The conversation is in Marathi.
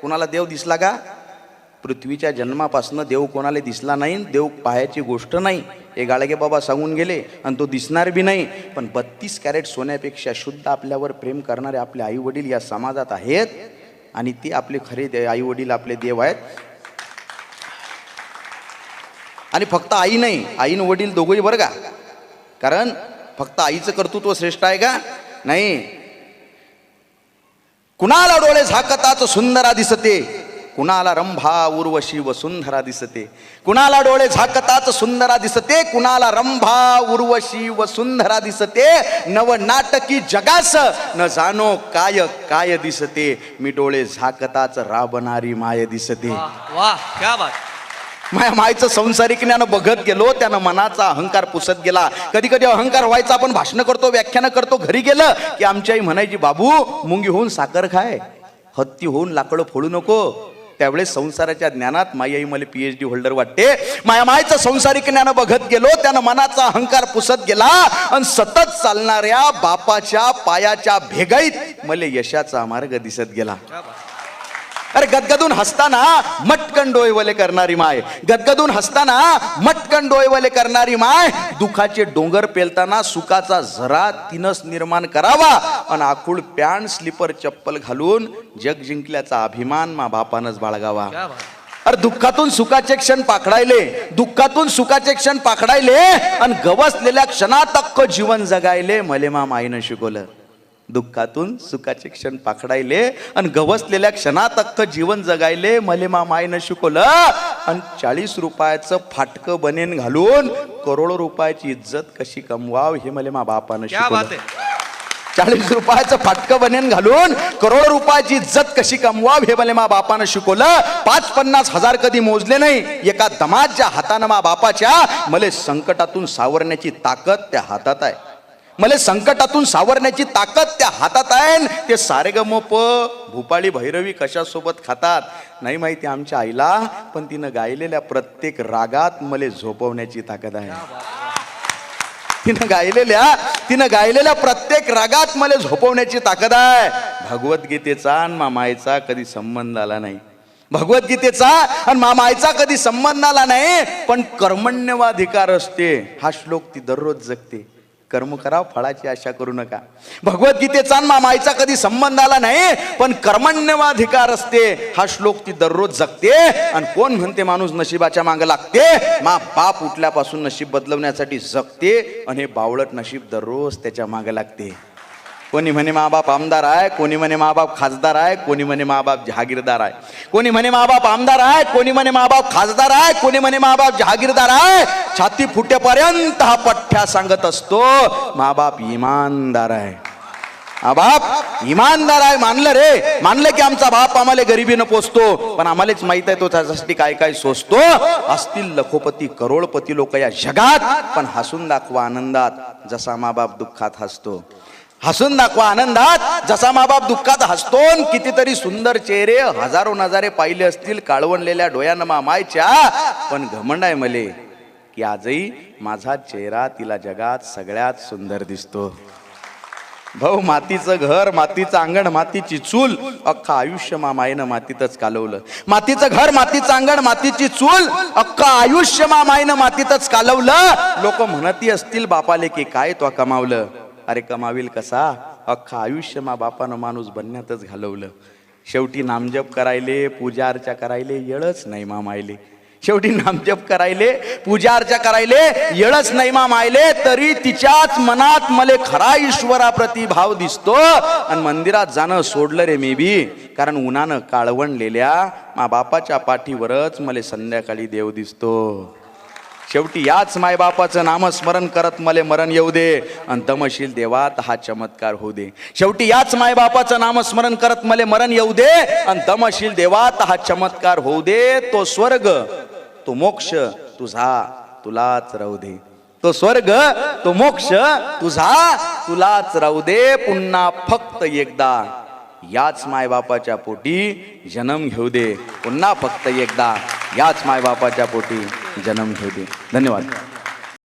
कोणाला देव दिसला का? पृथ्वीच्या जन्मापासून देव कोणाला दिसला नाही, देव पाहायची गोष्ट नाही. हे गाळगे बाबा सांगून गेले आणि तो दिसणार बी नाही. पण 32 कॅरेट सोन्यापेक्षा शुद्ध आपल्यावर प्रेम करणारे आपले आई वडील या समाजात आहेत आणि ते आपले खरे आई वडील आपले देव आहेत. आणि फक्त आई नाही, आईन वडील दोघंही बरं का. कारण फक्त आईचं कर्तृत्व श्रेष्ठ आहे का? नाही. कुणाला डोळे झाकताच सुंदरा दिसते, कुणाला रंभा उर्वशी वसुंधरा दिसते. कुणाला डोळे झाकताच सुंदरा दिसते, कुणाला रंभा उर्वशी वसुंधरा दिसते. नव नाटकी जगास न जानो काय काय दिसते, मी डोळे झाकताच राबणारी माय दिसते. वाह, क्या बात. माया मायचं संसारिक ज्ञान बघत गेलो, त्यानं मनाचा अहंकार पुसत गेला. कधी कधी अहंकार व्हायचा, आपण भाषण करतो, व्याख्यान करतो, घरी गेलं की आमची आई म्हणायची, बाबू मुंगी होऊन साखर खाय, हत्ती होऊन लाकडं फोडू नको. त्यावेळेस संसाराच्या ज्ञानात माई आई मला PhD होल्डर वाटते. माया मायचं संसारिक ज्ञान बघत गेलो, त्यानं मनाचा अहंकार पुसत गेला आणि सतत चालणाऱ्या बापाच्या पायाच्या भेगाईत मला यशाचा मार्ग दिसत गेला. अरे गदगदून हसताना मटकन डोळेवले करणारी माय, गदगदून हसताना मटकन डोळेवले करणारी माय, दुखाचे डोंगर पेलताना सुखाचा झरा तिनच निर्माण करावा आणि आखूड पॅन्ट स्लीपर चप्पल घालून जग जिंकल्याचा अभिमान मा बापानच बाळगावा. अरे दुःखातून सुखाचे क्षण पाखडायले, दुःखातून सुखाचे क्षण पाखडायले आणि गवसलेल्या क्षणात अख्खं जीवन जगायले मले मा माईनं शिकवलं. दुःखातून सुखाचे क्षण पाखडायले आणि गवसलेल्या क्षणात अख्खं जीवन जगायले मले मा मायनं शिकवलं. आणि 40 रुपयाचं फाटकं बनेन घालून करोडो रुपयाची इज्जत कशी कमवाव हे मले मा बापानं शिकवलं. 40 रुपयाचं फाटकं बनेन घालून करोडो रुपयाची इज्जत कशी कमवाव हे मले मा बापानं शिकवलं. 5-50 हजार कधी मोजले नाही, एका दमाच्या हातानं मा बापाच्या मले संकटातून सावरण्याची ताकद त्या हातात आहे. मला संकटातून सावरण्याची ताकद त्या हातात आहे. ते सारेगमप भूपाळी भैरवी कशासोबत खातात नाही माहिती आमच्या आईला, पण तिनं गायलेल्या प्रत्येक रागात मला झोपवण्याची ताकद आहे. तिनं गायलेल्या प्रत्येक रागात मला झोपवण्याची ताकद आहे. भगवद्गीतेचा आणि मामाईचा कधी संबंध आला नाही, भगवद्गीतेचा आणि मामाईचा कधी संबंध आला नाही, पण कर्मण्यवाधिकार असते हा श्लोक ती दररोज जगते. कर्म करा, फळाची आशा करू नका. भगवद्गीतेचा आणि मामाईचा कधी संबंध आला नाही, पण कर्मण्यवाधिकार असते हा श्लोक ती दररोज जगते. आणि कोण म्हणते माणूस नशिबाच्या मागे लागते, मा बाप उठल्यापासून नशीब बदलवण्यासाठी जगते आणि हे बावळट नशीब दररोज त्याच्या मागे लागते. कोणी म्हणे मा बाप आमदार आहे, कोणी म्हणे मा बाप खासदार आहे, कोणी म्हणे मा बाप जहागीरदार आहे. कोणी म्हणे मा बाप आमदार आहे, कोणी म्हणे मा बाप खासदार आहे, कोणी म्हणे मा बाप जहागीरदार आहे. छाती फुटेपर्यंत हा पठ्ठ्या सांगत असतो, मा बाप इमानदार आहे. हा बाप इमानदार आहे. मानलं रे, मानलं की आमचा बाप आम्हाला गरिबीनं पोचतो, पण आम्हालाच माहित आहे तो त्याच्यासाठी काय काय सोसतो. असतील लखोपती करोडपती लोक या जगात, पण हसून दाखवा आनंदात जसा मा बाप दुःखात हसतो. हसून दाखवा आनंदात जसा मा बाप दुःखात हसतो. कितीतरी सुंदर चेहरे हजारो नजारे पाहिले असतील काळवणलेल्या डोळ्यानं मा मायच्या, पण घमंड आहे मले की आजही माझा चेहरा तिला जगात सगळ्यात सुंदर दिसतो. भाऊ मातीचं घर, मातीचं अंगण, मातीची चूल, अख्खा आयुष्य मा माईनं मातीतच कालवलं. मातीचं घर, मातीचं अंगण, मातीची चूल, अख्खा आयुष्य मा माईनं मातीतच कालवलं. लोक म्हणती असतील बापाले की काय तो कमावलं. अरे कमावील कसा, अख्खा आयुष्य मा बापानं माणूस बनण्यातच घालवलं. शेवटी नामजप करायले, पूजा अर्चा करायले येळच नाही मा मायले. शेवटी नामजप करायले, पूजा अर्चा करायले येळच नाही मा मायले. तरी तिच्याच मनात मले खरा ईश्वराप्रती भाव दिसतो. आणि मंदिरात जाणं सोडलं रे मी बी, कारण उन्हानं काळवणलेल्या मा बापाच्या पाठीवरच मले संध्याकाळी देव दिसतो. शेवटी याच मायबापाचं नामस्मरण करत मले मरण येऊ दे आणि दमशील देवात हा चमत्कार होऊ दे. शेवटी याच मायबापाचं नामस्मरण करत मले मरण येऊ दे आणि दमशील देवात हा चमत्कार होऊ दे. तो स्वर्ग, तो मोक्ष तुझा तुलाच राहू दे. तो स्वर्ग, तो मोक्ष तुझा तुलाच राहू दे. पुन्हा फक्त एकदा याच मायबापाच्या पोटी जन्म घेऊ दे. पुन्हा फक्त एकदा याच मायबापाच्या पोटी जन्म घेऊ दे. धन्यवाद.